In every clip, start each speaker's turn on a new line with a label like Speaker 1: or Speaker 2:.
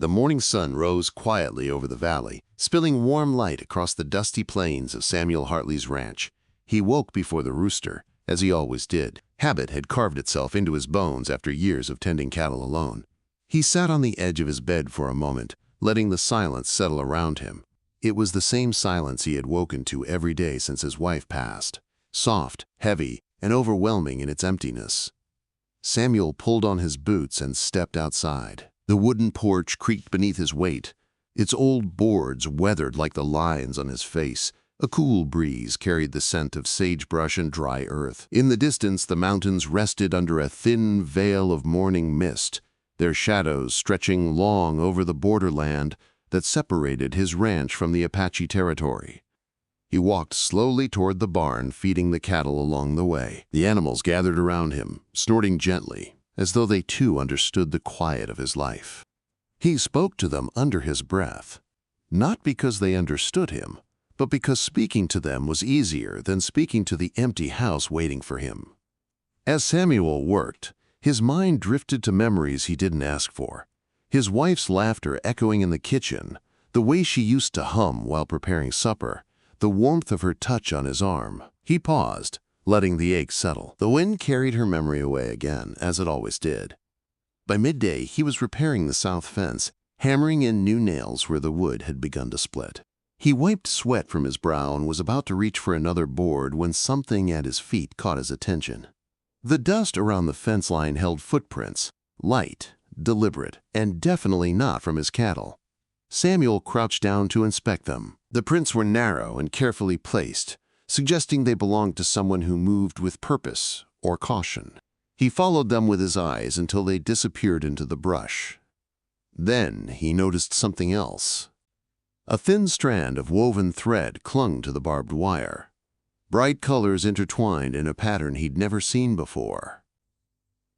Speaker 1: The morning sun rose quietly over the valley, spilling warm light across the dusty plains of Samuel Hartley's ranch. He woke before the rooster, as he always did. Habit had carved itself into his bones after years of tending cattle alone. He sat on the edge of his bed for a moment, letting the silence settle around him. It was the same silence he had woken to every day since his wife passed, soft, heavy, and overwhelming in its emptiness. Samuel pulled on his boots and stepped outside. The wooden porch creaked beneath his weight, its old boards weathered like the lines on his face. A cool breeze carried the scent of sagebrush and dry earth. In the distance, the mountains rested under a thin veil of morning mist, their shadows stretching long over the borderland that separated his ranch from the Apache territory. He walked slowly toward the barn, feeding the cattle along the way. The animals gathered around him, snorting gently, as though they too understood the quiet of his life. He spoke to them under his breath, not because they understood him, but because speaking to them was easier than speaking to the empty house waiting for him. As Samuel worked, his mind drifted to memories he didn't ask for. His wife's laughter echoing in the kitchen, the way she used to hum while preparing supper, the warmth of her touch on his arm. He paused, letting the ache settle. The wind carried her memory away again, as it always did. By midday, he was repairing the south fence, hammering in new nails where the wood had begun to split. He wiped sweat from his brow and was about to reach for another board when something at his feet caught his attention. The dust around the fence line held footprints, light, deliberate, and definitely not from his cattle. Samuel crouched down to inspect them. The prints were narrow and carefully placed, suggesting they belonged to someone who moved with purpose or caution. He followed them with his eyes until they disappeared into the brush. Then he noticed something else. A thin strand of woven thread clung to the barbed wire. Bright colors intertwined in a pattern he'd never seen before.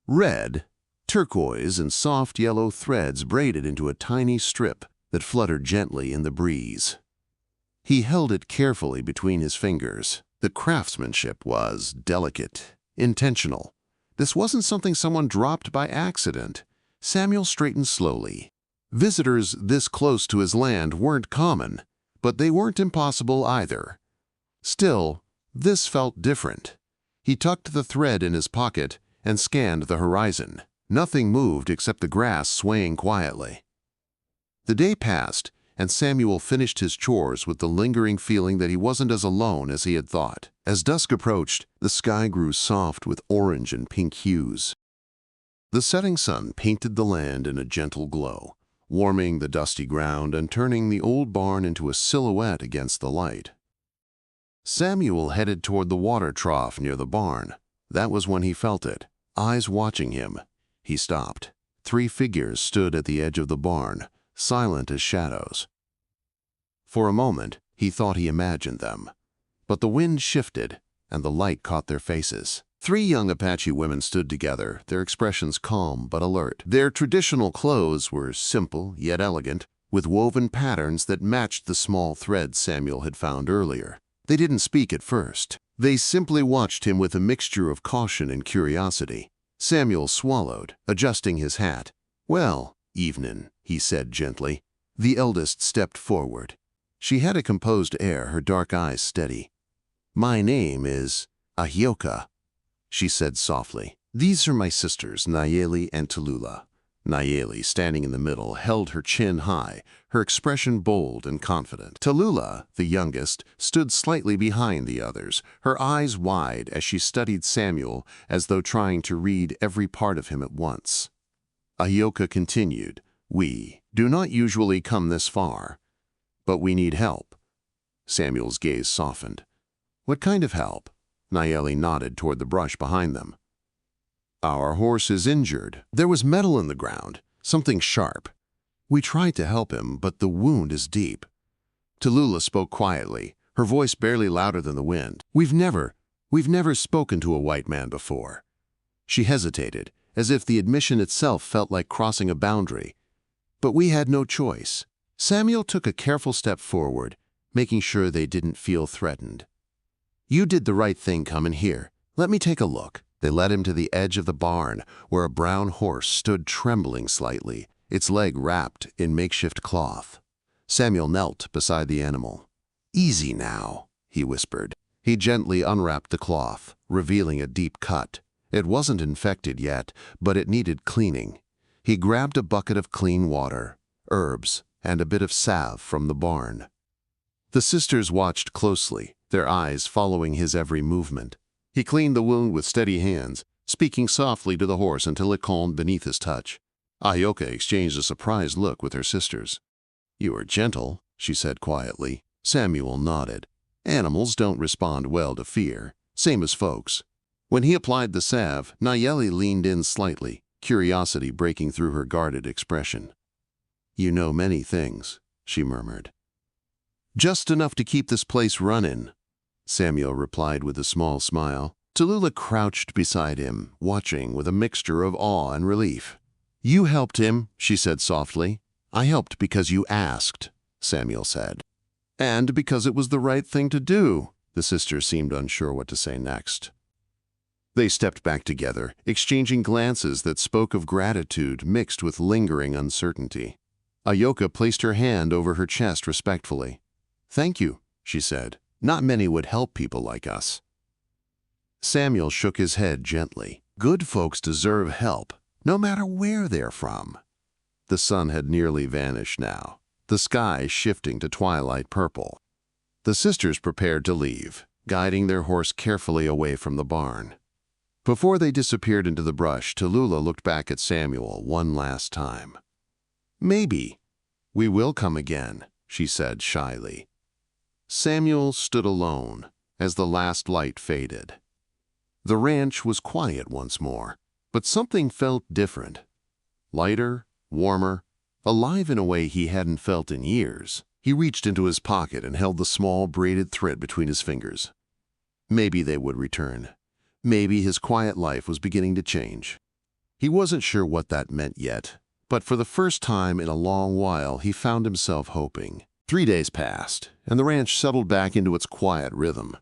Speaker 1: Red, turquoise, and soft yellow threads braided into a tiny strip that fluttered gently in the breeze. He held it carefully between his fingers. The craftsmanship was delicate, intentional. This wasn't something someone dropped by accident. Samuel straightened slowly. Visitors this close to his land weren't common, but they weren't impossible either. Still, this felt different. He tucked the thread in his pocket and scanned the horizon. Nothing moved except the grass swaying quietly. The day passed, and Samuel finished his chores with the lingering feeling that he wasn't as alone as he had thought. As dusk approached, the sky grew soft with orange and pink hues. The setting sun painted the land in a gentle glow, warming the dusty ground and turning the old barn into a silhouette against the light. Samuel headed toward the water trough near the barn. That was when he felt it, eyes watching him. He stopped. 3 figures stood at the edge of the barn, silent as shadows. For a moment, he thought he imagined them. But the wind shifted, and the light caught their faces. 3 young Apache women stood together, their expressions calm but alert. Their traditional clothes were simple yet elegant, with woven patterns that matched the small threads Samuel had found earlier. They didn't speak at first. They simply watched him with a mixture of caution and curiosity. Samuel swallowed, adjusting his hat. "Well, evenin'," he said gently. The eldest stepped forward. She had a composed air, her dark eyes steady. "My name is Ahioka," she said softly. "These are my sisters, Nayeli and Tallulah." Nayeli, standing in the middle, held her chin high, her expression bold and confident. Tallulah, the youngest, stood slightly behind the others, her eyes wide as she studied Samuel as though trying to read every part of him at once. Ahioka continued, "We do not usually come this far, but we need help." Samuel's gaze softened. "What kind of help?" Nayeli nodded toward the brush behind them. "Our horse is injured. There was metal in the ground, something sharp. We tried to help him, but the wound is deep." Tallulah spoke quietly, her voice barely louder than the wind. We've never spoken to a white man before." She hesitated, as if the admission itself felt like crossing a boundary. "But we had no choice." Samuel took a careful step forward, making sure they didn't feel threatened. "You did the right thing coming here. Let me take a look." They led him to the edge of the barn, where a brown horse stood trembling slightly, its leg wrapped in makeshift cloth. Samuel knelt beside the animal. "Easy now," he whispered. He gently unwrapped the cloth, revealing a deep cut. It wasn't infected yet, but it needed cleaning. He grabbed a bucket of clean water, herbs, and a bit of salve from the barn. The sisters watched closely, their eyes following his every movement. He cleaned the wound with steady hands, speaking softly to the horse until it calmed beneath his touch. Ahyoka exchanged a surprised look with her sisters. "You are gentle," she said quietly. Samuel nodded. Animals don't respond well to fear, same as folks. When he applied the salve, Nayeli leaned in slightly, curiosity breaking through her guarded expression. "You know many things," she murmured. "Just enough to keep this place running," Samuel replied with a small smile. Tallulah crouched beside him, watching with a mixture of awe and relief. "You helped him," she said softly. "I helped because you asked," Samuel said. "And because it was the right thing to do." The sisters seemed unsure what to say next. They stepped back together, exchanging glances that spoke of gratitude mixed with lingering uncertainty. Ahyoka placed her hand over her chest respectfully. "Thank you," she said. "Not many would help people like us." Samuel shook his head gently. "Good folks deserve help, no matter where they're from." The sun had nearly vanished now, the sky shifting to twilight purple. The sisters prepared to leave, guiding their horse carefully away from the barn. Before they disappeared into the brush, Tallulah looked back at Samuel one last time. "Maybe we will come again," she said shyly. Samuel stood alone as the last light faded. The ranch was quiet once more, but something felt different. Lighter, warmer, alive in a way he hadn't felt in years. He reached into his pocket and held the small braided thread between his fingers. Maybe they would return. Maybe his quiet life was beginning to change. He wasn't sure what that meant yet, but for the first time in a long while he found himself hoping. 3 days passed, and the ranch settled back into its quiet rhythm.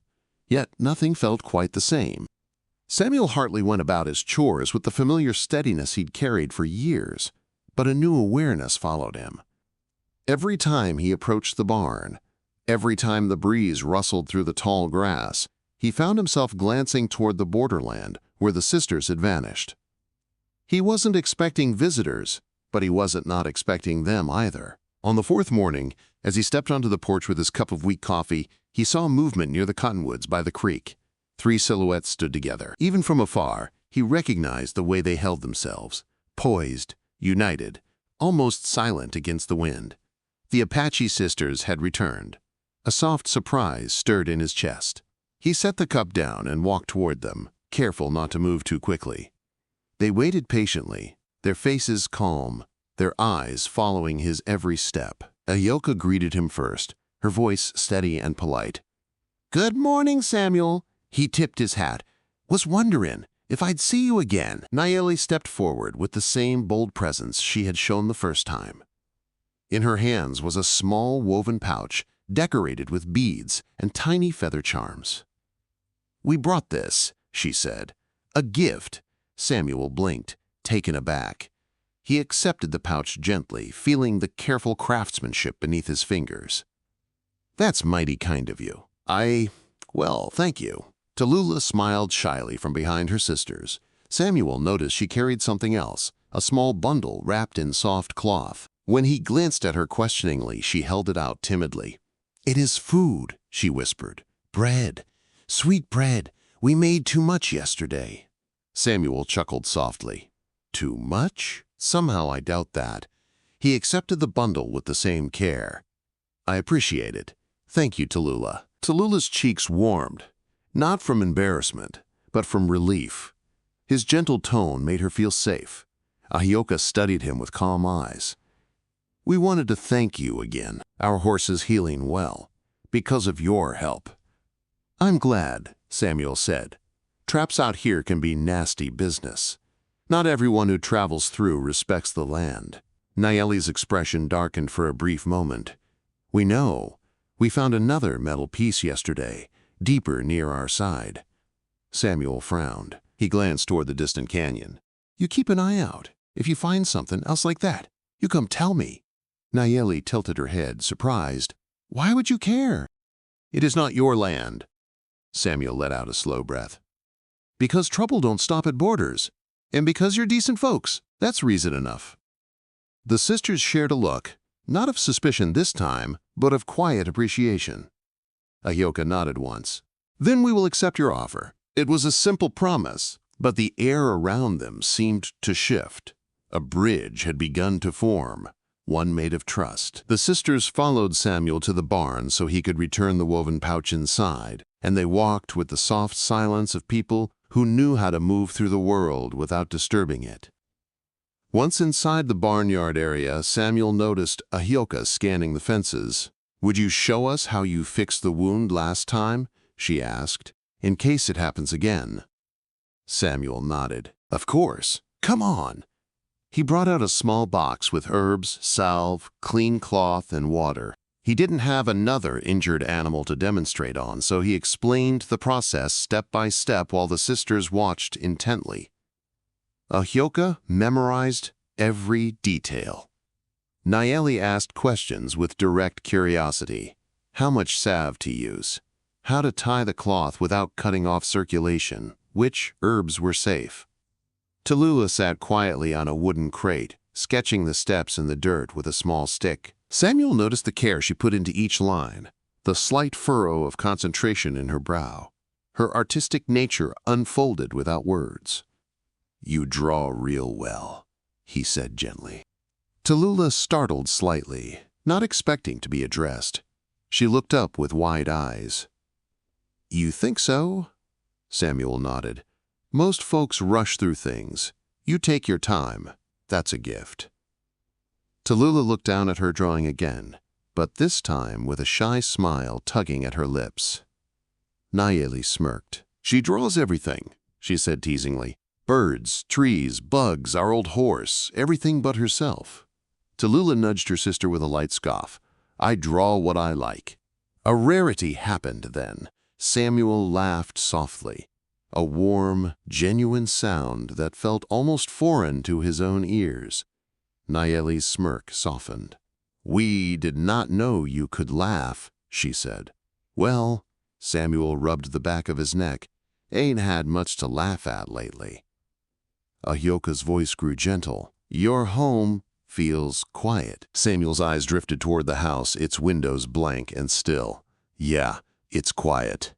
Speaker 1: Yet nothing felt quite the same. Samuel Hartley went about his chores with the familiar steadiness he'd carried for years, but a new awareness followed him. Every time he approached the barn, every time the breeze rustled through the tall grass, he found himself glancing toward the borderland where the sisters had vanished. He wasn't expecting visitors, but he wasn't not expecting them either. On the 4th morning, as he stepped onto the porch with his cup of weak coffee, he saw movement near the cottonwoods by the creek. 3 silhouettes stood together. Even from afar, he recognized the way they held themselves, poised, united, almost silent against the wind. The Apache sisters had returned. A soft surprise stirred in his chest. He set the cup down and walked toward them, careful not to move too quickly. They waited patiently, their faces calm, their eyes following his every step. Ahyoka greeted him first, her voice steady and polite. "Good morning, Samuel." He tipped his hat. "Was wondering if I'd see you again." Nayeli stepped forward with the same bold presence she had shown the first time. In her hands was a small woven pouch decorated with beads and tiny feather charms. "We brought this," she said. "A gift." Samuel blinked, taken aback. He accepted the pouch gently, feeling the careful craftsmanship beneath his fingers. "That's mighty kind of you." Well, thank you." Tallulah smiled shyly from behind her sisters. Samuel noticed she carried something else, a small bundle wrapped in soft cloth. When he glanced at her questioningly, she held it out timidly. "It is food," she whispered. "Bread. Sweet bread. We made too much yesterday." Samuel chuckled softly. "Too much? Somehow I doubt that." He accepted the bundle with the same care. "I appreciate it. Thank you, Tallulah." Tallulah's cheeks warmed, not from embarrassment, but from relief. His gentle tone made her feel safe. Ahyoka studied him with calm eyes. "We wanted to thank you again. Our horse is healing well, because of your help." "I'm glad," Samuel said. "Traps out here can be nasty business. Not everyone who travels through respects the land." Nayeli's expression darkened for a brief moment. "We know. We found another metal piece yesterday, deeper near our side." Samuel frowned. He glanced toward the distant canyon. "You keep an eye out. If you find something else like that, You come tell me." Nayeli tilted her head, surprised. "Why would you care?" "It is not your land." Samuel let out a slow breath. "Because trouble don't stop at borders. And because you're decent folks. That's reason enough." The sisters shared a look, not of suspicion this time, but of quiet appreciation. Ahyoka nodded once. "Then we will accept your offer." It was a simple promise, but the air around them seemed to shift. A bridge had begun to form, one made of trust. The sisters followed Samuel to the barn so he could return the woven pouch inside, and they walked with the soft silence of people who knew how to move through the world without disturbing it. Once inside the barnyard area, Samuel noticed Ahyoka scanning the fences. "Would you show us how you fixed the wound last time?" she asked, "in case it happens again." Samuel nodded. "Of course. Come on." He brought out a small box with herbs, salve, clean cloth, and water. He didn't have another injured animal to demonstrate on, so he explained the process step by step while the sisters watched intently. Ahyoka memorized every detail. Nayeli asked questions with direct curiosity. How much salve to use? How to tie the cloth without cutting off circulation? Which herbs were safe? Tallulah sat quietly on a wooden crate, sketching the steps in the dirt with a small stick. Samuel noticed the care she put into each line, the slight furrow of concentration in her brow. Her artistic nature unfolded without words. "You draw real well," he said gently. Tallulah startled slightly, not expecting to be addressed. She looked up with wide eyes. "You think so?" Samuel nodded. "Most folks rush through things. You take your time. That's a gift." Tallulah looked down at her drawing again, but this time with a shy smile tugging at her lips. Nayeli smirked. "She draws everything," she said teasingly. "Birds, trees, bugs, our old horse, everything but herself." Tallulah nudged her sister with a light scoff. "I draw what I like." A rarity happened then. Samuel laughed softly. A warm, genuine sound that felt almost foreign to his own ears. Nayeli's smirk softened. "We did not know you could laugh," she said. "Well," Samuel rubbed the back of his neck, "ain't had much to laugh at lately." Ahyoka's voice grew gentle. "Your home feels quiet." Samuel's eyes drifted toward the house, its windows blank and still. "Yeah, it's quiet."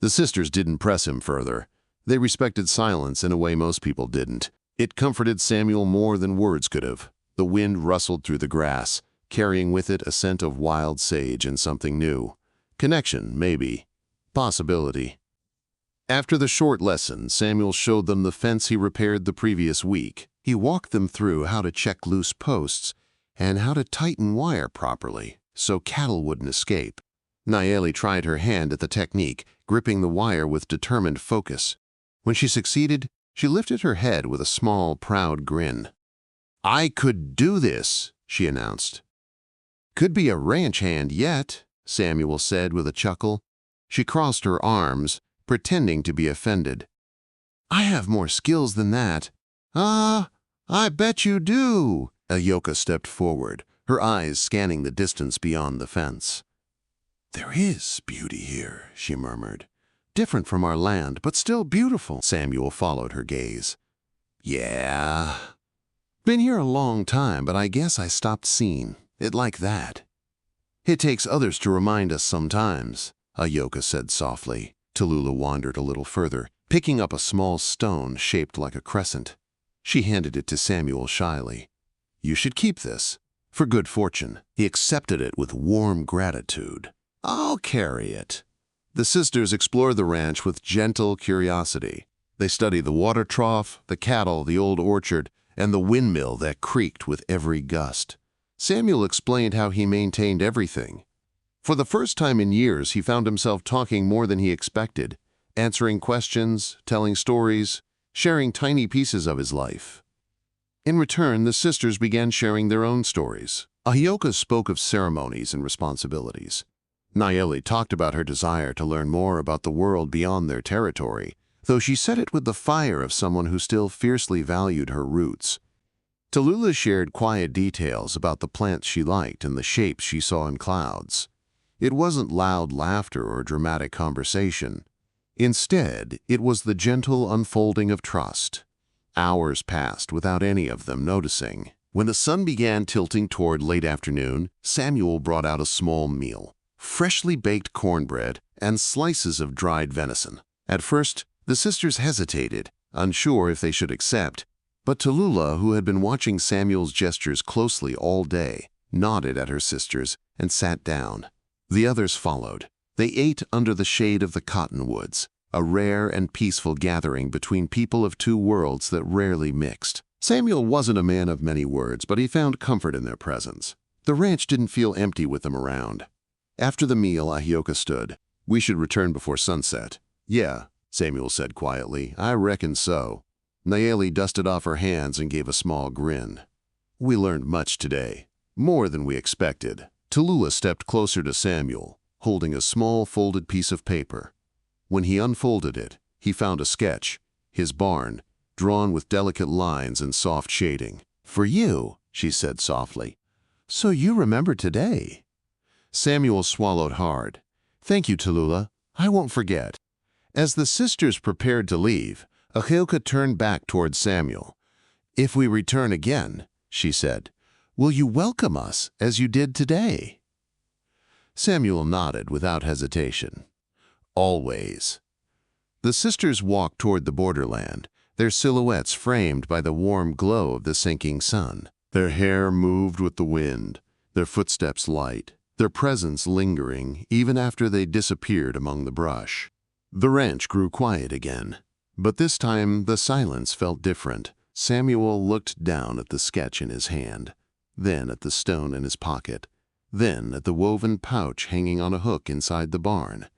Speaker 1: The sisters didn't press him further. They respected silence in a way most people didn't. It comforted Samuel more than words could have. The wind rustled through the grass, carrying with it a scent of wild sage and something new. Connection, maybe. Possibility. After the short lesson, Samuel showed them the fence he repaired the previous week. He walked them through how to check loose posts and how to tighten wire properly so cattle wouldn't escape. Nayeli tried her hand at the technique, gripping the wire with determined focus. When she succeeded, she lifted her head with a small, proud grin. "I could do this," she announced. "Could be a ranch hand yet," Samuel said with a chuckle. She crossed her arms, pretending to be offended. "I have more skills than that." "Ah, I bet you do." Ahyoka stepped forward, her eyes scanning the distance beyond the fence. "There is beauty here," she murmured. "Different from our land, but still beautiful." Samuel followed her gaze. "Yeah. Been here a long time, but I guess I stopped seeing it like that." "It takes others to remind us sometimes," Ahyoka said softly. Tallulah wandered a little further, picking up a small stone shaped like a crescent. She handed it to Samuel shyly. "You should keep this, for good fortune." He accepted it with warm gratitude. "I'll carry it." The sisters explored the ranch with gentle curiosity. They studied the water trough, the cattle, the old orchard, and the windmill that creaked with every gust. Samuel explained how he maintained everything. For the first time in years, he found himself talking more than he expected, answering questions, telling stories, sharing tiny pieces of his life. In return, the sisters began sharing their own stories. Ahyoka spoke of ceremonies and responsibilities. Nayeli talked about her desire to learn more about the world beyond their territory, though she said it with the fire of someone who still fiercely valued her roots. Tallulah shared quiet details about the plants she liked and the shapes she saw in clouds. It wasn't loud laughter or dramatic conversation. Instead, it was the gentle unfolding of trust. Hours passed without any of them noticing. When the sun began tilting toward late afternoon, Samuel brought out a small meal, freshly baked cornbread and slices of dried venison. At first, the sisters hesitated, unsure if they should accept, but Tallulah, who had been watching Samuel's gestures closely all day, nodded at her sisters and sat down. The others followed. They ate under the shade of the cottonwoods, a rare and peaceful gathering between people of two worlds that rarely mixed. Samuel wasn't a man of many words, but he found comfort in their presence. The ranch didn't feel empty with them around. After the meal, Ahioka stood. "We should return before sunset." "Yeah," Samuel said quietly. "I reckon so." Nayeli dusted off her hands and gave a small grin. "We learned much today, more than we expected." Tallulah stepped closer to Samuel, holding a small folded piece of paper. When he unfolded it, he found a sketch, his barn, drawn with delicate lines and soft shading. "For you," she said softly. "So you remember today." Samuel swallowed hard. "Thank you, Tallulah. I won't forget." As the sisters prepared to leave, Ahioka turned back toward Samuel. "If we return again," she said, "will you welcome us as you did today?" Samuel nodded without hesitation. "Always." The sisters walked toward the borderland, their silhouettes framed by the warm glow of the sinking sun. Their hair moved with the wind, their footsteps light, their presence lingering even after they disappeared among the brush. The ranch grew quiet again, but this time the silence felt different. Samuel looked down at the sketch in his hand, then at the stone in his pocket, then at the woven pouch hanging on a hook inside the barn.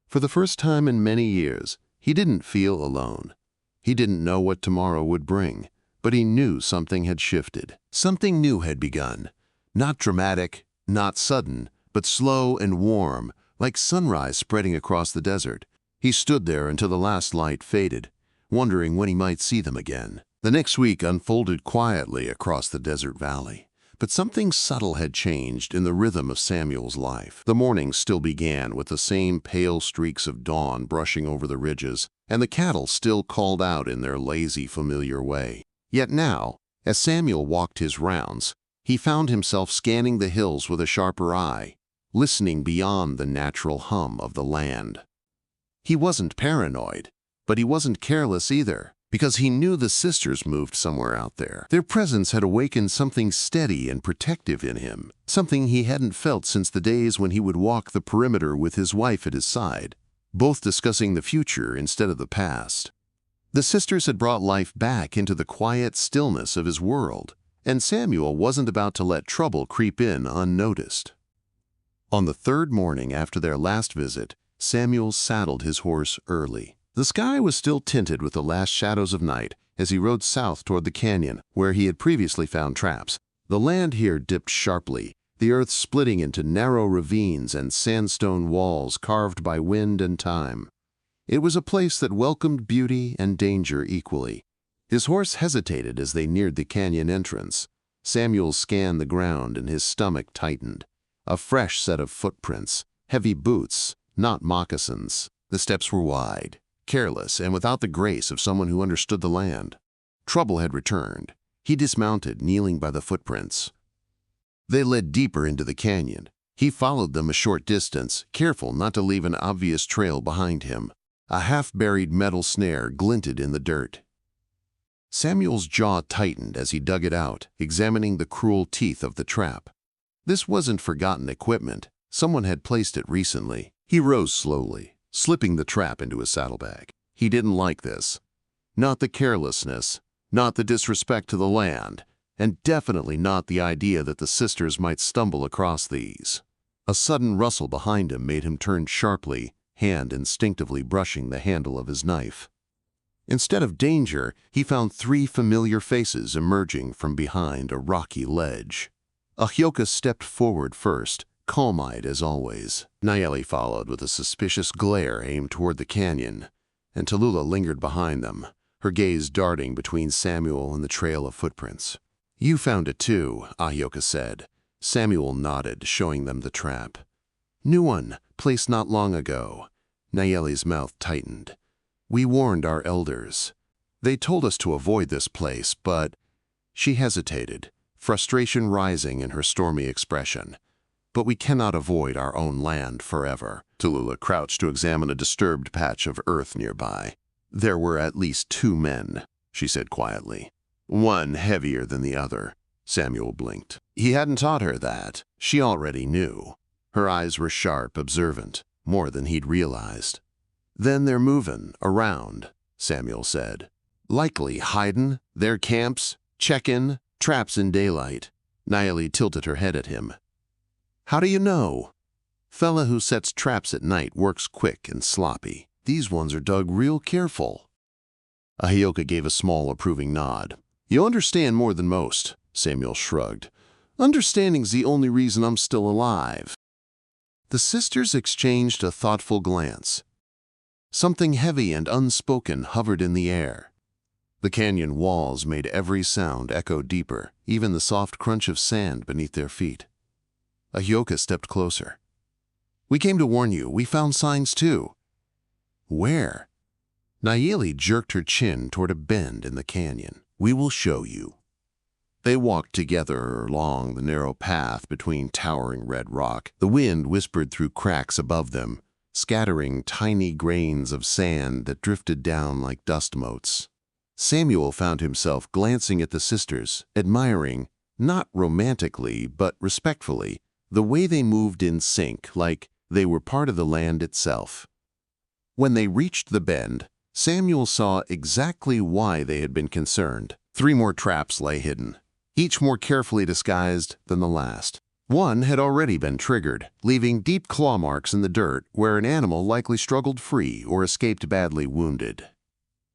Speaker 1: For the first time in many years, he didn't feel alone. He didn't know what tomorrow would bring, but he knew something had shifted. Something new had begun. Not dramatic, not sudden, but slow and warm, like sunrise spreading across the desert. He stood there until the last light faded, wondering when he might see them again. The next week unfolded quietly across the desert valley. But something subtle had changed in the rhythm of Samuel's life. The mornings still began with the same pale streaks of dawn brushing over the ridges, and the cattle still called out in their lazy, familiar way. Yet now, as Samuel walked his rounds, he found himself scanning the hills with a sharper eye, listening beyond the natural hum of the land. He wasn't paranoid, but he wasn't careless either, because he knew the sisters moved somewhere out there. Their presence had awakened something steady and protective in him, something he hadn't felt since the days when he would walk the perimeter with his wife at his side, both discussing the future instead of the past. The sisters had brought life back into the quiet stillness of his world, and Samuel wasn't about to let trouble creep in unnoticed. On the third morning after their last visit, Samuel saddled his horse early. The sky was still tinted with the last shadows of night as he rode south toward the canyon where he had previously found traps. The land here dipped sharply, the earth splitting into narrow ravines and sandstone walls carved by wind and time. It was a place that welcomed beauty and danger equally. His horse hesitated as they neared the canyon entrance. Samuel scanned the ground and his stomach tightened. A fresh set of footprints, heavy boots, not moccasins. The steps were wide, careless, and without the grace of someone who understood the land. Trouble had returned. He dismounted, kneeling by the footprints. They led deeper into the canyon. He followed them a short distance, careful not to leave an obvious trail behind him. A half-buried metal snare glinted in the dirt. Samuel's jaw tightened as he dug it out, examining the cruel teeth of the trap. This wasn't forgotten equipment. Someone had placed it recently. He rose slowly, slipping the trap into his saddlebag. He didn't like this. Not the carelessness, not the disrespect to the land, and definitely not the idea that the sisters might stumble across these. A sudden rustle behind him made him turn sharply, hand instinctively brushing the handle of his knife. Instead of danger, he found three familiar faces emerging from behind a rocky ledge. Ahioka stepped forward first, calm-eyed as always. Nayeli followed with a suspicious glare aimed toward the canyon, and Tallulah lingered behind them, her gaze darting between Samuel and the trail of footprints. You found it too, Ahioka said. Samuel nodded, showing them the trap. New one, placed not long ago. Nayeli's mouth tightened. We warned our elders. They told us to avoid this place, but... She hesitated, frustration rising in her stormy expression. But we cannot avoid our own land forever. Tallulah crouched to examine a disturbed patch of earth nearby. There were at least 2 men, she said quietly. One heavier than the other. Samuel blinked. He hadn't taught her that. She already knew. Her eyes were sharp, observant, more than he'd realized. Then they're movin' around, Samuel said. Likely hidin', their camps, checkin', traps in daylight. Nayeli tilted her head at him. How do you know? Fella who sets traps at night works quick and sloppy. These ones are dug real careful. Ahioka gave a small approving nod. You understand more than most, Samuel shrugged. Understanding's the only reason I'm still alive. The sisters exchanged a thoughtful glance. Something heavy and unspoken hovered in the air. The canyon walls made every sound echo deeper, even the soft crunch of sand beneath their feet. Ahioka stepped closer. We came to warn you. We found signs too. Where? Nayeli jerked her chin toward a bend in the canyon. We will show you. They walked together along the narrow path between towering red rock. The wind whispered through cracks above them, scattering tiny grains of sand that drifted down like dust motes. Samuel found himself glancing at the sisters, admiring, not romantically but respectfully, the way they moved in sync, like they were part of the land itself. When they reached the bend, Samuel saw exactly why they had been concerned. 3 more traps lay hidden, each more carefully disguised than the last. One had already been triggered, leaving deep claw marks in the dirt where an animal likely struggled free or escaped badly wounded.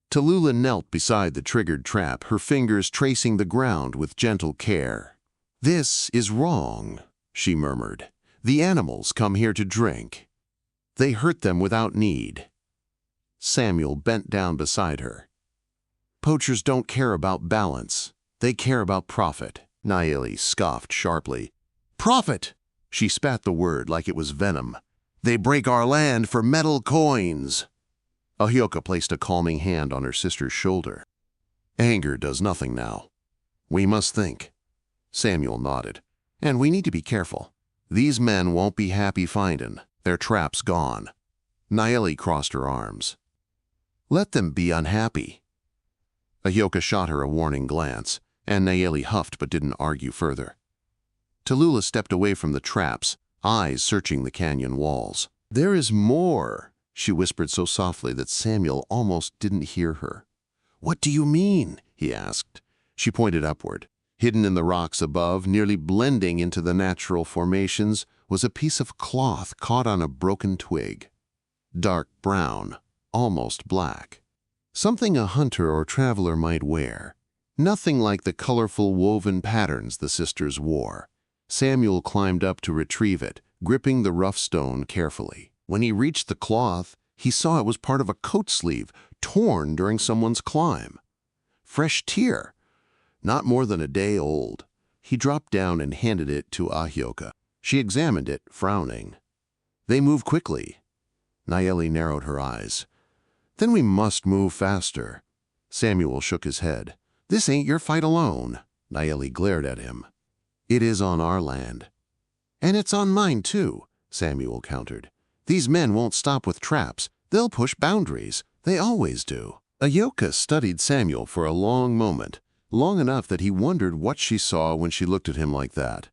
Speaker 1: Tallulah knelt beside the triggered trap, her fingers tracing the ground with gentle care. This is wrong, she murmured. The animals come here to drink. They hurt them without need. Samuel bent down beside her. Poachers don't care about balance. They care about profit. Nayeli scoffed sharply. Profit! She spat the word like it was venom. They break our land for metal coins. Ahioka placed a calming hand on her sister's shoulder. Anger does nothing now. We must think. Samuel nodded. And we need to be careful. These men won't be happy findin' their traps gone. Nayeli crossed her arms. Let them be unhappy. Ahioka shot her a warning glance, and Nayeli huffed but didn't argue further. Tallulah stepped away from the traps, eyes searching the canyon walls. There is more, she whispered so softly that Samuel almost didn't hear her. What do you mean? He asked. She pointed upward. Hidden in the rocks above, nearly blending into the natural formations, was a piece of cloth caught on a broken twig. Dark brown, almost black. Something a hunter or traveler might wear. Nothing like the colorful woven patterns the sisters wore. Samuel climbed up to retrieve it, gripping the rough stone carefully. When he reached the cloth, he saw it was part of a coat sleeve, torn during someone's climb. Fresh tear. Not more than a day old. He dropped down and handed it to Ahioka. She examined it, frowning. They move quickly. Nayeli narrowed her eyes. Then we must move faster. Samuel shook his head. This ain't your fight alone. Nayeli glared at him. It is on our land. And it's on mine too, Samuel countered. These men won't stop with traps. They'll push boundaries. They always do. Ahioka studied Samuel for a long moment. Long enough that he wondered what she saw when she looked at him like that.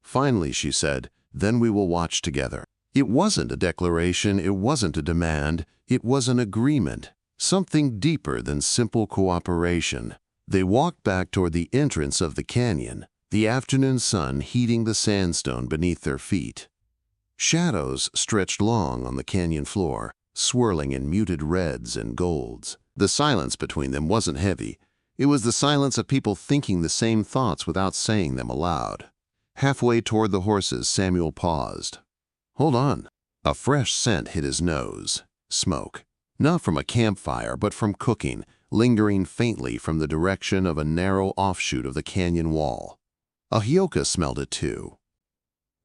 Speaker 1: Finally, she said, then we will watch together. It wasn't a declaration, it wasn't a demand, it was an agreement, something deeper than simple cooperation. They walked back toward the entrance of the canyon, the afternoon sun heating the sandstone beneath their feet. Shadows stretched long on the canyon floor, swirling in muted reds and golds. The silence between them wasn't heavy. It was the silence of people thinking the same thoughts without saying them aloud. Halfway toward the horses, Samuel paused. Hold on. A fresh scent hit his nose. Smoke. Not from a campfire, but from cooking, lingering faintly from the direction of a narrow offshoot of the canyon wall. Ahioka smelled it too.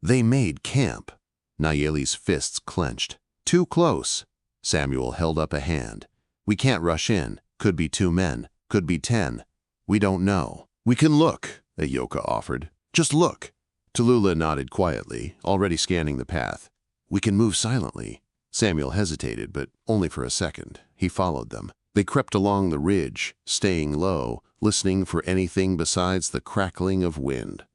Speaker 1: They made camp. Nayeli's fists clenched. Too close. Samuel held up a hand. We can't rush in. Could be 2 men. Could be 10. We don't know. We can look, Ahioka offered. Just look. Tallulah nodded quietly, already scanning the path. We can move silently. Samuel hesitated, but only for a second. He followed them. They crept along the ridge, staying low, listening for anything besides the crackling of wind.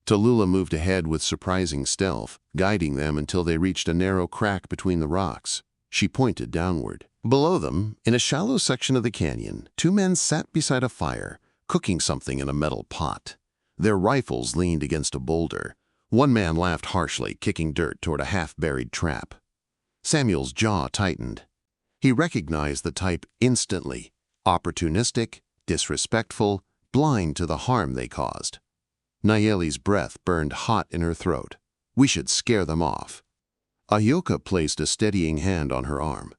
Speaker 1: Tallulah moved ahead with surprising stealth, guiding them until they reached a narrow crack between the rocks. She pointed downward. Below them, in a shallow section of the canyon, 2 men sat beside a fire, cooking something in a metal pot. Their rifles leaned against a boulder. One man laughed harshly, kicking dirt toward a half-buried trap. Samuel's jaw tightened. He recognized the type instantly. Opportunistic, disrespectful, blind to the harm they caused. Nayeli's breath burned hot in her throat. We should scare them off. Ahioka placed a steadying hand on her arm.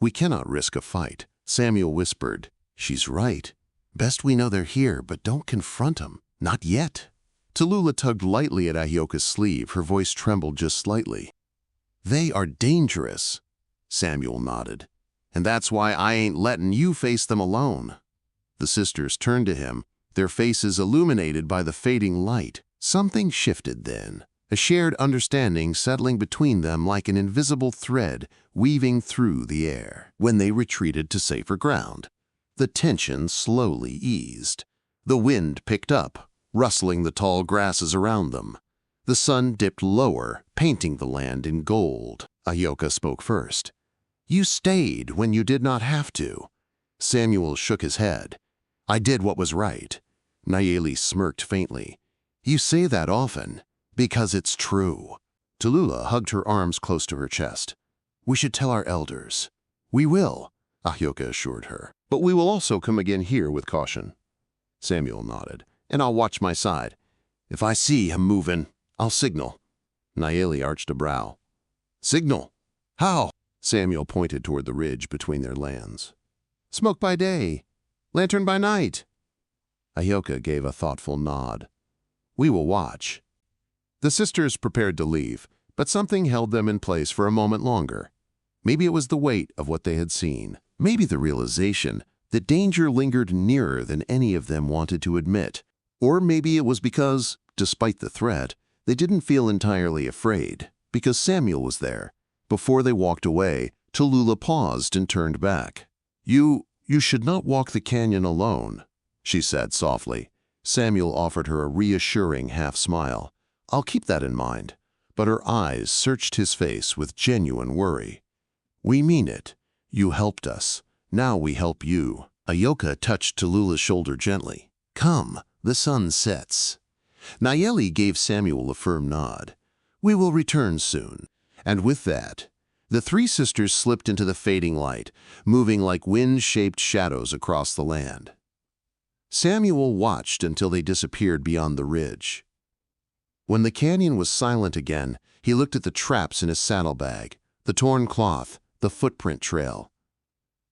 Speaker 1: We cannot risk a fight. Samuel whispered. She's right. Best we know they're here, but don't confront them. Not yet. Tallulah tugged lightly at Ahioka's sleeve. Her voice trembled just slightly. They are dangerous. Samuel nodded. And that's why I ain't letting you face them alone. The sisters turned to him, their faces illuminated by the fading light. Something shifted then, a shared understanding settling between them like an invisible thread weaving through the air. When they retreated to safer ground, the tension slowly eased. The wind picked up, rustling the tall grasses around them. The sun dipped lower, painting the land in gold. Ahioka spoke first. You stayed when you did not have to. Samuel shook his head. I did what was right. Nayeli smirked faintly. You say that often, because it's true. Tallulah hugged her arms close to her chest. We should tell our elders. We will, Ahioka assured her. But we will also come again here with caution. Samuel nodded. And I'll watch my side. If I see him moving, I'll signal. Nayeli arched a brow. Signal? How? Samuel pointed toward the ridge between their lands. Smoke by day, lantern by night. Ahioka gave a thoughtful nod. We will watch. The sisters prepared to leave, but something held them in place for a moment longer. Maybe it was the weight of what they had seen. Maybe the realization that danger lingered nearer than any of them wanted to admit. Or maybe it was because, despite the threat, they didn't feel entirely afraid, because Samuel was there. Before they walked away, Tallulah paused and turned back. You should not walk the canyon alone, she said softly. Samuel offered her a reassuring half-smile. I'll keep that in mind. But her eyes searched his face with genuine worry. We mean it. You helped us. Now we help you. Ahioka touched Tallulah's shoulder gently. Come, the sun sets. Nayeli gave Samuel a firm nod. We will return soon. And with that, the 3 sisters slipped into the fading light, moving like wind-shaped shadows across the land. Samuel watched until they disappeared beyond the ridge. When the canyon was silent again, he looked at the traps in his saddlebag, the torn cloth, the footprint trail.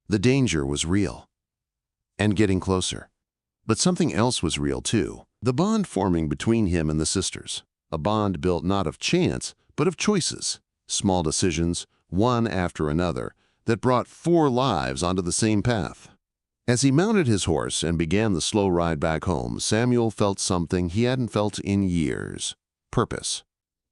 Speaker 1: The danger was real, and getting closer. But something else was real too, the bond forming between him and the sisters, a bond built not of chance, but of choices. Small decisions, one after another, that brought 4 lives onto the same path. As he mounted his horse and began the slow ride back home, Samuel felt something he hadn't felt in years. Purpose.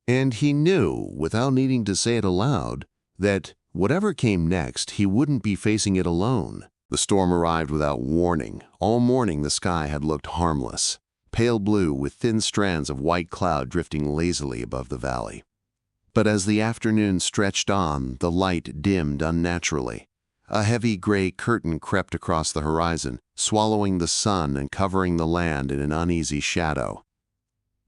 Speaker 1: And he knew, without needing to say it aloud, that whatever came next, he wouldn't be facing it alone. The storm arrived without warning. All morning the sky had looked harmless, pale blue with thin strands of white cloud drifting lazily above the valley. But as the afternoon stretched on, the light dimmed unnaturally. A heavy gray curtain crept across the horizon, swallowing the sun and covering the land in an uneasy shadow.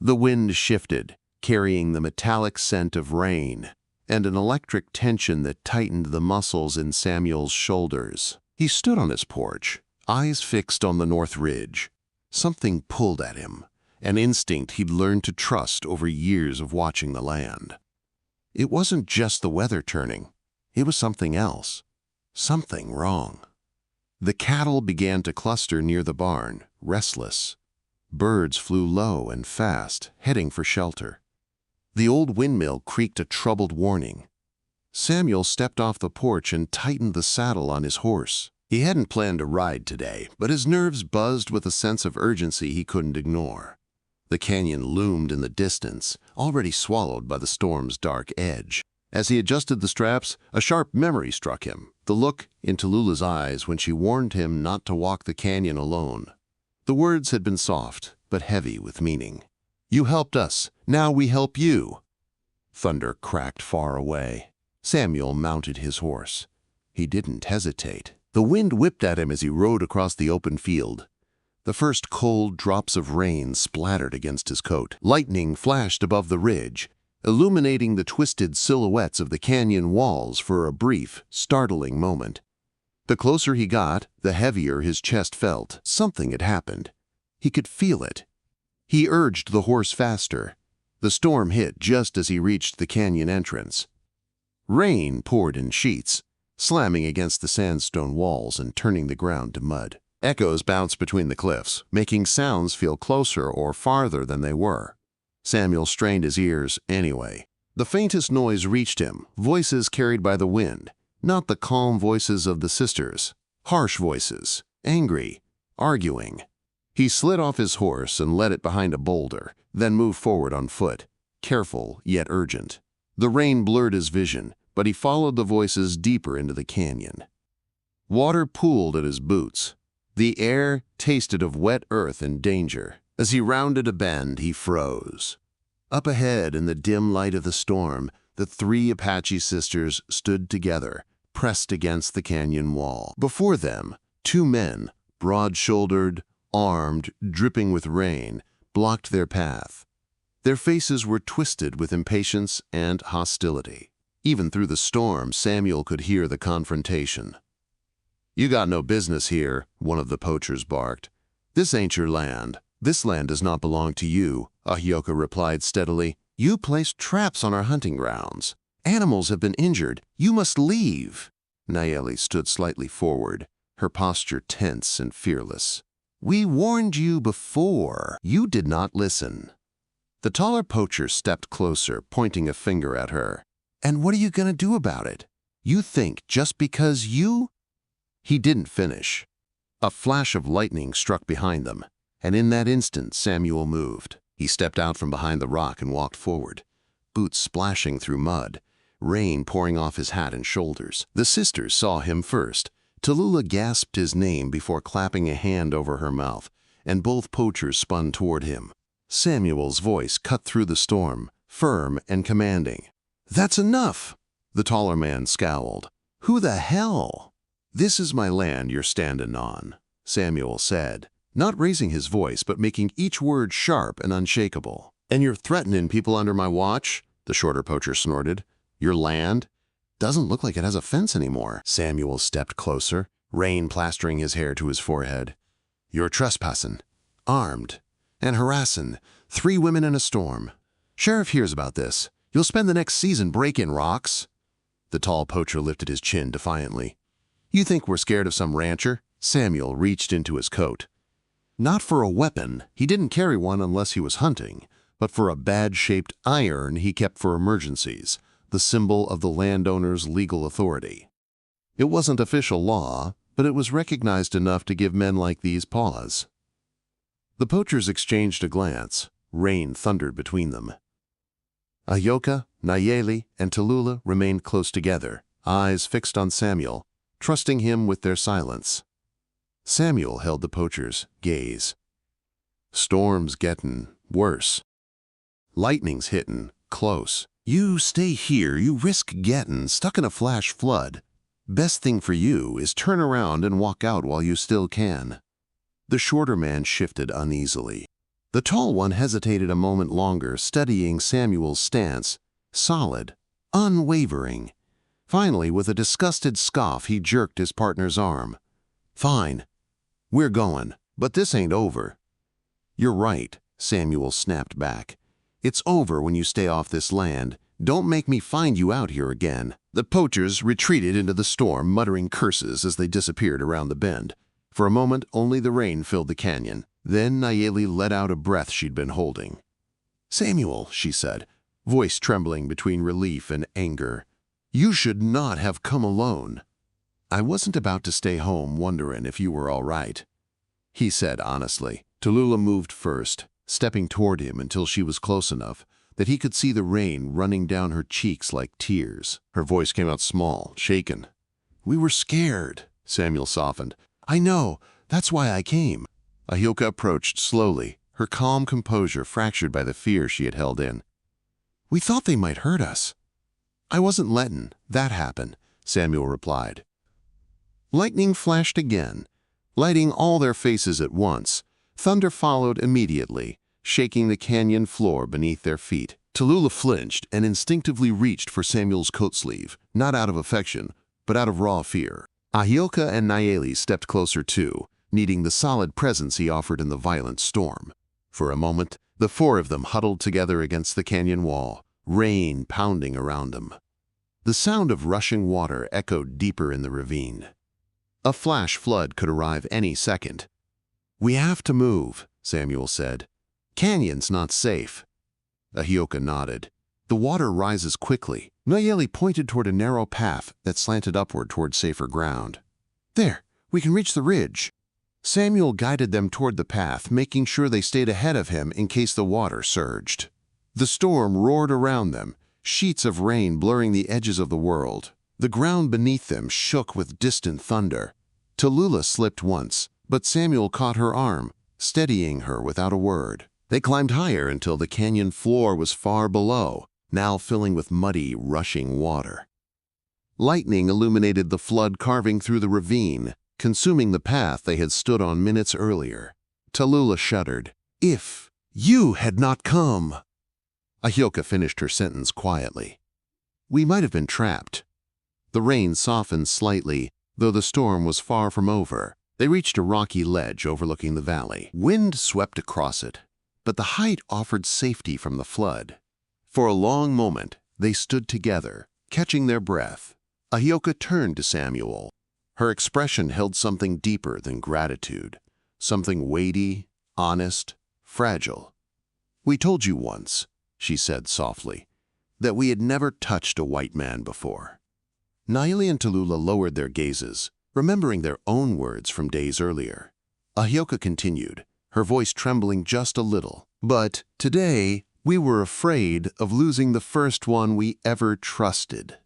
Speaker 1: The wind shifted, carrying the metallic scent of rain, and an electric tension that tightened the muscles in Samuel's shoulders. He stood on his porch, eyes fixed on the north ridge. Something pulled at him, an instinct he'd learned to trust over years of watching the land. It wasn't just the weather turning. It was something else. Something wrong. The cattle began to cluster near the barn, restless. Birds flew low and fast, heading for shelter. The old windmill creaked a troubled warning. Samuel stepped off the porch and tightened the saddle on his horse. He hadn't planned to ride today, but his nerves buzzed with a sense of urgency he couldn't ignore. The canyon loomed in the distance, already swallowed by the storm's dark edge. As he adjusted the straps, a sharp memory struck him, the look in Tallulah's eyes when she warned him not to walk the canyon alone. The words had been soft, but heavy with meaning. "You helped us, now we help you." Thunder cracked far away. Samuel mounted his horse. He didn't hesitate. The wind whipped at him as he rode across the open field. The first cold drops of rain splattered against his coat. Lightning flashed above the ridge, illuminating the twisted silhouettes of the canyon walls for a brief, startling moment. The closer he got, the heavier his chest felt. Something had happened. He could feel it. He urged the horse faster. The storm hit just as he reached the canyon entrance. Rain poured in sheets, slamming against the sandstone walls and turning the ground to mud. Echoes bounced between the cliffs, making sounds feel closer or farther than they were. Samuel strained his ears anyway. The faintest noise reached him, voices carried by the wind, not the calm voices of the sisters. Harsh voices, angry, arguing. He slid off his horse and led it behind a boulder, then moved forward on foot, careful yet urgent. The rain blurred his vision, but he followed the voices deeper into the canyon. Water pooled at his boots. The air tasted of wet earth and danger. As he rounded a bend, he froze. Up ahead, in the dim light of the storm, the three Apache sisters stood together, pressed against the canyon wall. Before them, two men, broad-shouldered, armed, dripping with rain, blocked their path. Their faces were twisted with impatience and hostility. Even through the storm, Samuel could hear the confrontation. "You got no business here," one of the poachers barked. "This ain't your land. This land does not belong to you," Ahyoka replied steadily. "You placed traps on our hunting grounds. Animals have been injured. You must leave." Nayeli stood slightly forward, her posture tense and fearless. "We warned you before. You did not listen." The taller poacher stepped closer, pointing a finger at her. "And what are you going to do about it? You think just because you—" He didn't finish. A flash of lightning struck behind them, and in that instant Samuel moved. He stepped out from behind the rock and walked forward, boots splashing through mud, rain pouring off his hat and shoulders. The sisters saw him first. Tallulah gasped his name before clapping a hand over her mouth, and both poachers spun toward him. Samuel's voice cut through the storm, firm and commanding. "That's enough!" The taller man scowled. "Who the hell?" "This is my land you're standing on," Samuel said, not raising his voice but making each word sharp and unshakable. "And you're threatening people under my watch?" the shorter poacher snorted. "Your land? Doesn't look like it has a fence anymore." Samuel stepped closer, rain plastering his hair to his forehead. "You're trespassing, armed, and harassing 3 women in a storm. Sheriff hears about this. You'll spend the next season breaking rocks." The tall poacher lifted his chin defiantly. "You think we're scared of some rancher?" Samuel reached into his coat. Not for a weapon, he didn't carry one unless he was hunting, but for a bad-shaped iron he kept for emergencies, the symbol of the landowner's legal authority. It wasn't official law, but it was recognized enough to give men like these pause. The poachers exchanged a glance. Rain thundered between them. Ahyoka, Nayeli, and Tallulah remained close together, eyes fixed on Samuel, trusting him with their silence. Samuel held the poacher's gaze. "Storm's gettin' worse. Lightning's hittin' close. You stay here, you risk gettin' stuck in a flash flood. Best thing for you is turn around and walk out while you still can." The shorter man shifted uneasily. The tall one hesitated a moment longer, studying Samuel's stance, solid, unwavering. Finally, with a disgusted scoff, he jerked his partner's arm. "Fine. We're going, but this ain't over." "You're right," Samuel snapped back. "It's over when you stay off this land, Don't make me find you out here again." The poachers retreated into the storm, muttering curses as they disappeared around the bend. For a moment, only the rain filled the canyon. Then Nayeli let out a breath she'd been holding. "Samuel," she said, voice trembling between relief and anger, "you should not have come alone." "I wasn't about to stay home wondering if you were all right," he said honestly. Tallulah moved first, stepping toward him until she was close enough that he could see the rain running down her cheeks like tears. Her voice came out small, shaken. "We were scared," Samuel softened. "I know. That's why I came." Ahilka approached slowly, her calm composure fractured by the fear she had held in. "We thought they might hurt us." "I wasn't letting that happen," Samuel replied. Lightning flashed again, lighting all their faces at once. Thunder followed immediately, shaking the canyon floor beneath their feet. Tallulah flinched and instinctively reached for Samuel's coat sleeve, not out of affection, but out of raw fear. Ahilka and Nayeli stepped closer too, needing the solid presence he offered in the violent storm. For a moment, the four of them huddled together against the canyon wall, rain pounding around them. The sound of rushing water echoed deeper in the ravine. A flash flood could arrive any second. "We have to move," Samuel said. "Canyon's not safe." Ahilka nodded. "The water rises quickly." Nayeli pointed toward a narrow path that slanted upward toward safer ground. "There, we can reach the ridge." Samuel guided them toward the path, making sure they stayed ahead of him in case the water surged. The storm roared around them, sheets of rain blurring the edges of the world. The ground beneath them shook with distant thunder. Tallulah slipped once, but Samuel caught her arm, steadying her without a word. They climbed higher until the canyon floor was far below, now filling with muddy, rushing water. Lightning illuminated the flood carving through the ravine, consuming the path they had stood on minutes earlier. Tallulah shuddered. "If you had not come." Ahilka finished her sentence quietly. "We might have been trapped." The rain softened slightly, though the storm was far from over. They reached a rocky ledge overlooking the valley. Wind swept across it, but the height offered safety from the flood. For a long moment, they stood together, catching their breath. Ahilka turned to Samuel. Her expression held something deeper than gratitude, something weighty, honest, fragile. "We told you once," she said softly, "that we had never touched a white man before." Nayeli and Tallulah lowered their gazes, remembering their own words from days earlier. Ahilka continued, her voice trembling just a little. "But today, we were afraid of losing the first one we ever trusted."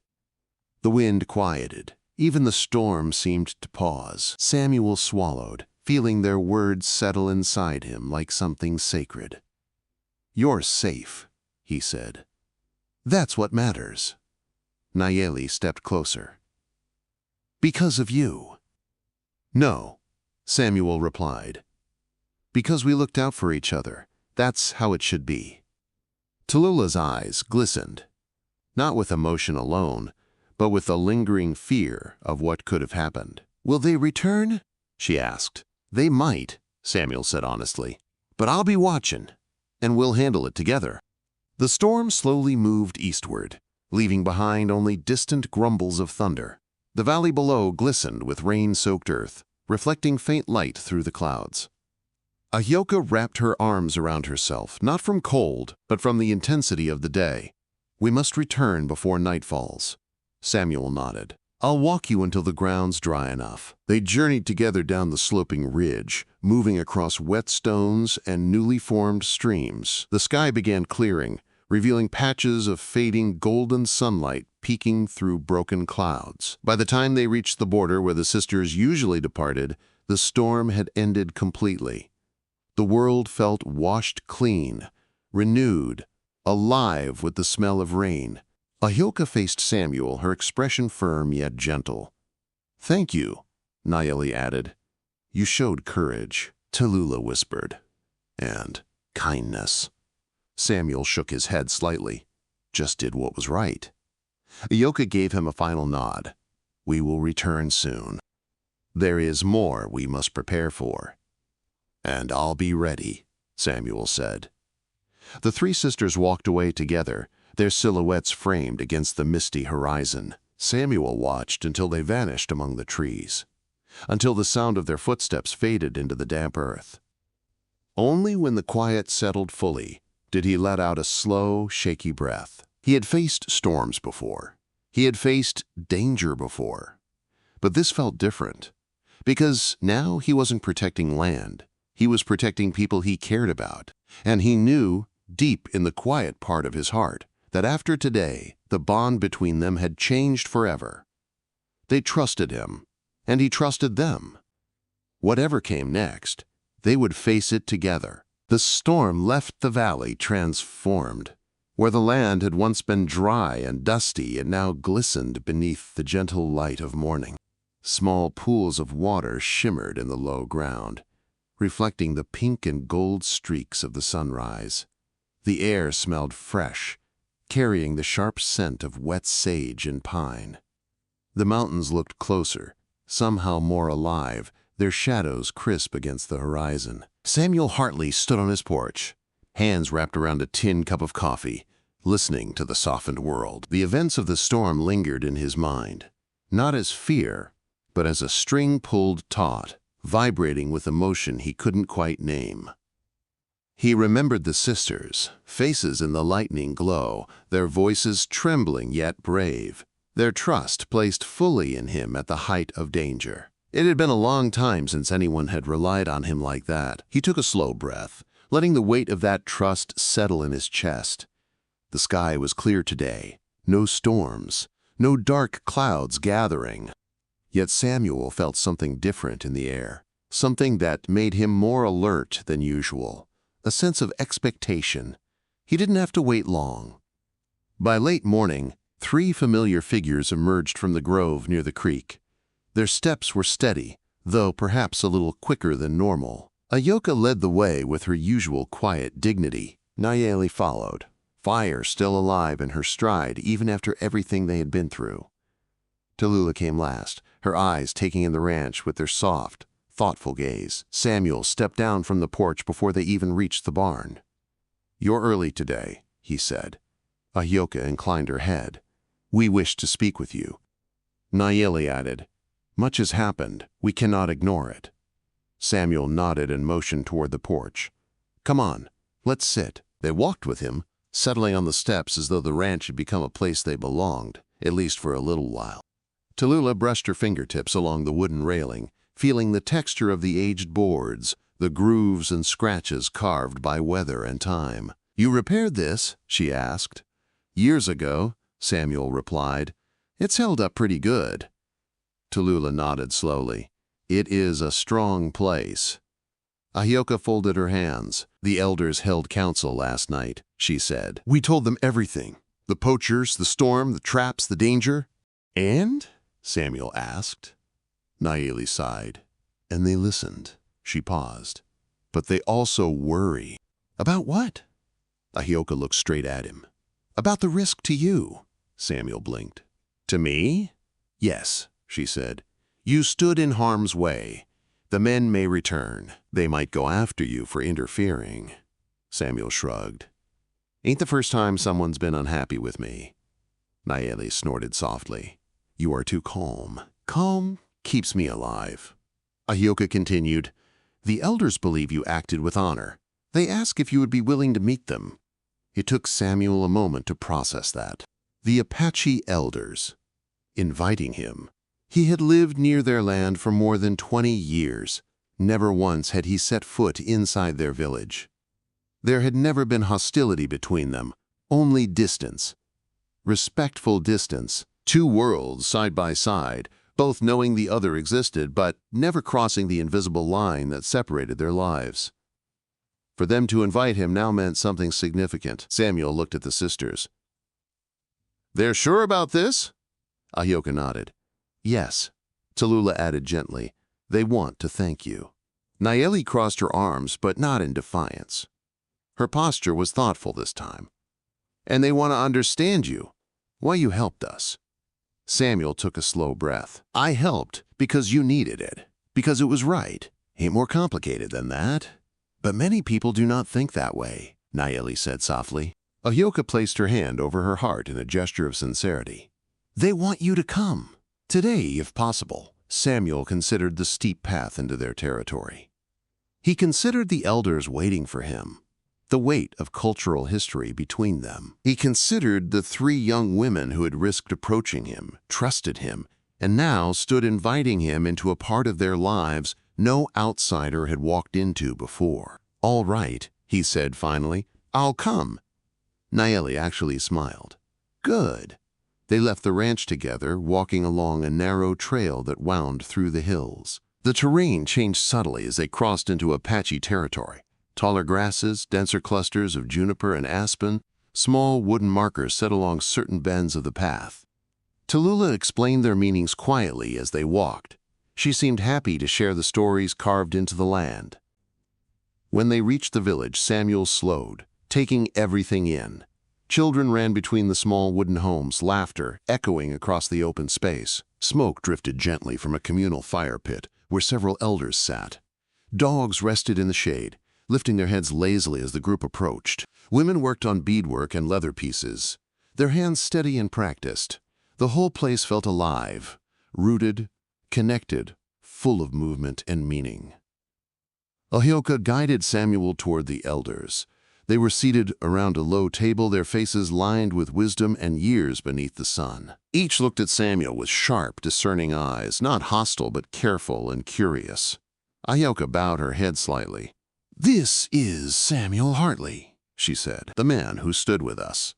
Speaker 1: The wind quieted. Even the storm seemed to pause. Samuel swallowed, feeling their words settle inside him like something sacred. "You're safe," he said. "That's what matters." Nayeli stepped closer. "Because of you." "No," Samuel replied. "Because we looked out for each other. That's how it should be." Tallulah's eyes glistened, not with emotion alone, but with a lingering fear of what could have happened. "Will they return?" she asked. "They might," Samuel said honestly. "But I'll be watching, and we'll handle it together." The storm slowly moved eastward, leaving behind only distant grumbles of thunder. The valley below glistened with rain-soaked earth, reflecting faint light through the clouds. Ahilka wrapped her arms around herself, not from cold, but from the intensity of the day. "We must return before night falls." Samuel nodded. "I'll walk you until the ground's dry enough." They journeyed together down the sloping ridge, moving across wet stones and newly formed streams. The sky began clearing, revealing patches of fading golden sunlight peeking through broken clouds. By the time they reached the border where the sisters usually departed, the storm had ended completely. The world felt washed clean, renewed, alive with the smell of rain. Ahilka faced Samuel, her expression firm yet gentle. "Thank you," Nayeli added. "You showed courage," Tallulah whispered. "And kindness." Samuel shook his head slightly. "Just did what was right." Ahilka gave him a final nod. "We will return soon. There is more we must prepare for." "And I'll be ready," Samuel said. The three sisters walked away together, their silhouettes framed against the misty horizon. Samuel watched until they vanished among the trees, until the sound of their footsteps faded into the damp earth. Only when the quiet settled fully did he let out a slow, shaky breath. He had faced storms before. He had faced danger before. But this felt different, because now he wasn't protecting land. He was protecting people he cared about, and he knew, deep in the quiet part of his heart, that after today, the bond between them had changed forever. They trusted him, and he trusted them. Whatever came next, they would face it together. The storm left the valley transformed. Where the land had once been dry and dusty, it now glistened beneath the gentle light of morning. Small pools of water shimmered in the low ground, reflecting the pink and gold streaks of the sunrise. The air smelled fresh, carrying the sharp scent of wet sage and pine. The mountains looked closer, somehow more alive, their shadows crisp against the horizon. Samuel Hartley stood on his porch, hands wrapped around a tin cup of coffee, listening to the softened world. The events of the storm lingered in his mind, not as fear, but as a string-pulled taut, vibrating with emotion he couldn't quite name. He remembered the sisters, faces in the lightning glow, their voices trembling yet brave, their trust placed fully in him at the height of danger. It had been a long time since anyone had relied on him like that. He took a slow breath, letting the weight of that trust settle in his chest. The sky was clear today, no storms, no dark clouds gathering. Yet Samuel felt something different in the air, something that made him more alert than usual, a sense of expectation. He didn't have to wait long. By late morning, 3 familiar figures emerged from the grove near the creek. Their steps were steady, though perhaps a little quicker than normal. Ayoka led the way with her usual quiet dignity. Nayeli followed, fire still alive in her stride even after everything they had been through. Tallulah came last, her eyes taking in the ranch with their soft, thoughtful gaze. Samuel stepped down from the porch before they even reached the barn. "You're early today," he said. Ayoka inclined her head. "We wish to speak with you." Nayeli added, "Much has happened. We cannot ignore it." Samuel nodded and motioned toward the porch. "Come on, let's sit." They walked with him, settling on the steps as though the ranch had become a place they belonged, at least for a little while. Tallulah brushed her fingertips along the wooden railing, feeling the texture of the aged boards, the grooves and scratches carved by weather and time. "You repaired this?" she asked. "Years ago," Samuel replied. "It's held up pretty good." Tallulah nodded slowly. "It is a strong place." Ayoka folded her hands. "The elders held council last night," she said. "We told them everything. The poachers, the storm, the traps, the danger." "And?" Samuel asked. Nayeli sighed. "And they listened." She paused. "But they also worry." "About what?" Ayoka looked straight at him. "About the risk to you." Samuel blinked. "To me?" "Yes," she said. "You stood in harm's way. The men may return. They might go after you for interfering." Samuel shrugged. "Ain't the first time someone's been unhappy with me." Nayeli snorted softly. "You are too calm." "Calm keeps me alive." Ayoka continued, "The elders believe you acted with honor. They ask if you would be willing to meet them." It took Samuel a moment to process that. The Apache elders. Inviting him. He had lived near their land for more than 20 years. Never once had he set foot inside their village. There had never been hostility between them, only distance. Respectful distance. 2 worlds side by side, both knowing the other existed, but never crossing the invisible line that separated their lives. For them to invite him now meant something significant. Samuel looked at the sisters. "They're sure about this?" Ayoka nodded. "Yes," Tallulah added gently. "They want to thank you." Nayeli crossed her arms, but not in defiance. Her posture was thoughtful this time. "And they want to understand you. Why you helped us." Samuel took a slow breath. "I helped because you needed it, because it was right. Ain't more complicated than that." "But many people do not think that way," Nayeli said softly. Ahyoka placed her hand over her heart in a gesture of sincerity. They want you to come. Today, if possible. Samuel considered the steep path into their territory. He considered the elders waiting for him, the weight of cultural history between them. He considered the 3 young women who had risked approaching him, trusted him, and now stood inviting him into a part of their lives no outsider had walked into before. All right, he said finally, I'll come. Nayeli actually smiled. Good. They left the ranch together, walking along a narrow trail that wound through the hills. The terrain changed subtly as they crossed into Apache territory. Taller grasses, denser clusters of juniper and aspen, small wooden markers set along certain bends of the path. Tallulah explained their meanings quietly as they walked. She seemed happy to share the stories carved into the land. When they reached the village, Samuel slowed, taking everything in. Children ran between the small wooden homes, laughter echoing across the open space. Smoke drifted gently from a communal fire pit where several elders sat. Dogs rested in the shade, lifting their heads lazily as the group approached. Women worked on beadwork and leather pieces, their hands steady and practiced. The whole place felt alive, rooted, connected, full of movement and meaning. Ahyoka guided Samuel toward the elders. They were seated around a low table, their faces lined with wisdom and years beneath the sun. Each looked at Samuel with sharp, discerning eyes, not hostile but careful and curious. Ahyoka bowed her head slightly. "This is Samuel Hartley," she said, "the man who stood with us."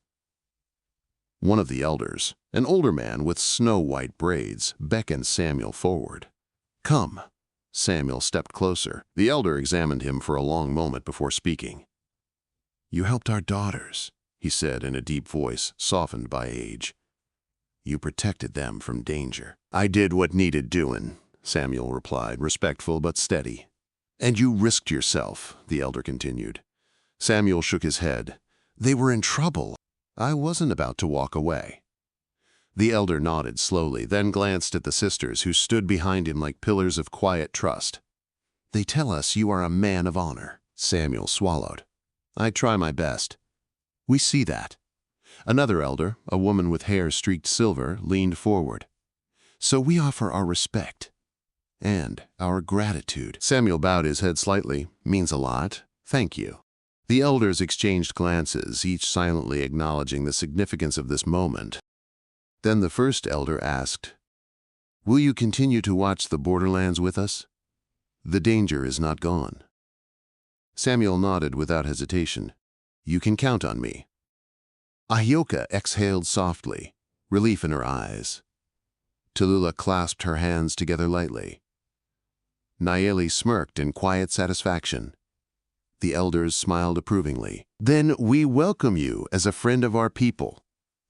Speaker 1: One of the elders, an older man with snow-white braids, beckoned Samuel forward. "Come." Samuel stepped closer. The elder examined him for a long moment before speaking. "You helped our daughters," he said in a deep voice, softened by age. "You protected them from danger." "I did what needed doing," Samuel replied, respectful but steady. "And you risked yourself," the elder continued. Samuel shook his head. "They were in trouble. I wasn't about to walk away." The elder nodded slowly, then glanced at the sisters who stood behind him like pillars of quiet trust. "They tell us you are a man of honor." Samuel swallowed. "I try my best." "We see that." Another elder, a woman with hair streaked silver, leaned forward. "So we offer our respect and our gratitude." Samuel bowed his head slightly. "Means a lot. Thank you." The elders exchanged glances, each silently acknowledging the significance of this moment. Then the first elder asked, "Will you continue to watch the borderlands with us? The danger is not gone." Samuel nodded without hesitation. "You can count on me." Ahyoka exhaled softly, relief in her eyes. Tallulah clasped her hands together lightly. Nayeli smirked in quiet satisfaction. The elders smiled approvingly. "Then we welcome you as a friend of our people."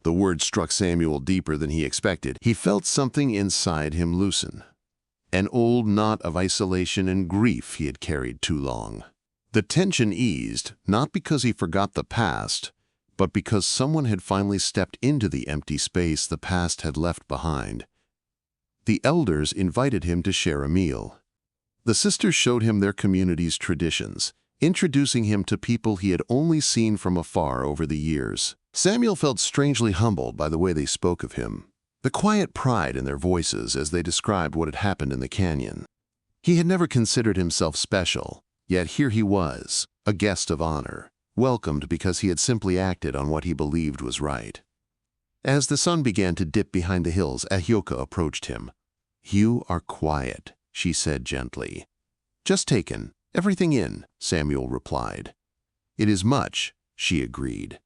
Speaker 1: The word struck Samuel deeper than he expected. He felt something inside him loosen, an old knot of isolation and grief he had carried too long. The tension eased, not because he forgot the past, but because someone had finally stepped into the empty space the past had left behind. The elders invited him to share a meal. The sisters showed him their community's traditions, introducing him to people he had only seen from afar over the years. Samuel felt strangely humbled by the way they spoke of him, the quiet pride in their voices as they described what had happened in the canyon. He had never considered himself special, yet here he was, a guest of honor, welcomed because he had simply acted on what he believed was right. As the sun began to dip behind the hills, Ahyoka approached him. "You are quiet," she said gently. "Just taken everything in," Samuel replied. "It is much," she agreed.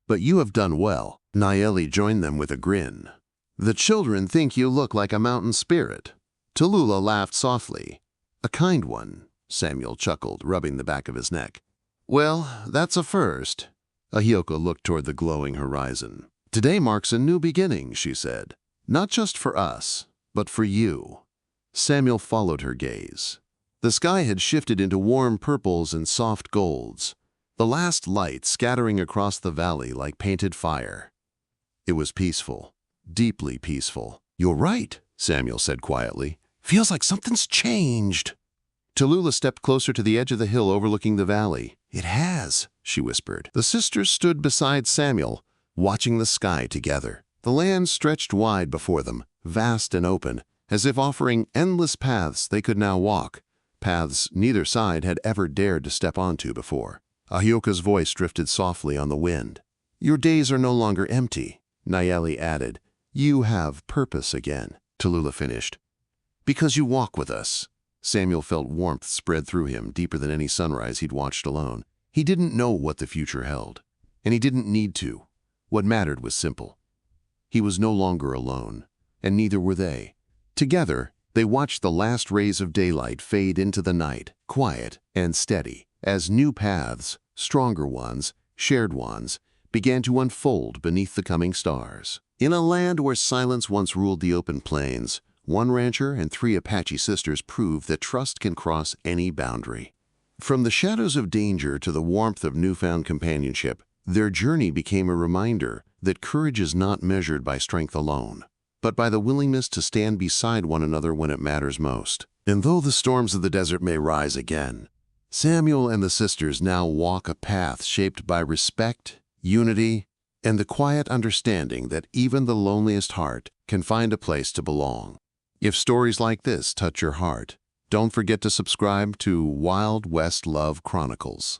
Speaker 1: "But you have done well." Nayeli joined them with a grin. "The children think you look like a mountain spirit." Tallulah laughed softly. "A kind one," Samuel chuckled, rubbing the back of his neck. "Well, that's a first." Ahyoka looked toward the glowing horizon. "Today marks a new beginning," she said. "Not just for us, but for you." Samuel followed her gaze. The sky had shifted into warm purples and soft golds, the last light scattering across the valley like painted fire. It was peaceful, deeply peaceful. "You're right," Samuel said quietly. "Feels like something's changed." Tallulah stepped closer to the edge of the hill overlooking the valley. "It has," she whispered. The sisters stood beside Samuel, watching the sky together. The land stretched wide before them, vast and open, as if offering endless paths they could now walk, paths neither side had ever dared to step onto before. Ahioka's voice drifted softly on the wind. "Your days are no longer empty," Nayeli added. "You have purpose again," Tallulah finished. "Because you walk with us." Samuel felt warmth spread through him, deeper than any sunrise he'd watched alone. He didn't know what the future held, and he didn't need to. What mattered was simple. He was no longer alone, and neither were they. Together, they watched the last rays of daylight fade into the night, quiet and steady, as new paths, stronger ones, shared ones, began to unfold beneath the coming stars. In a land where silence once ruled the open plains, one rancher and 3 Apache sisters proved that trust can cross any boundary. From the shadows of danger to the warmth of newfound companionship, their journey became a reminder that courage is not measured by strength alone, but by the willingness to stand beside one another when it matters most. And though the storms of the desert may rise again, Samuel and the sisters now walk a path shaped by respect, unity, and the quiet understanding that even the loneliest heart can find a place to belong. If stories like this touch your heart, don't forget to subscribe to Wild West Love Chronicles.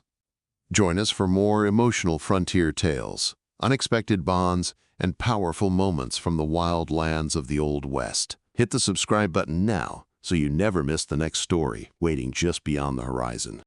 Speaker 1: Join us for more emotional frontier tales, unexpected bonds, and powerful moments from the wild lands of the Old West. Hit the subscribe button now so you never miss the next story waiting just beyond the horizon.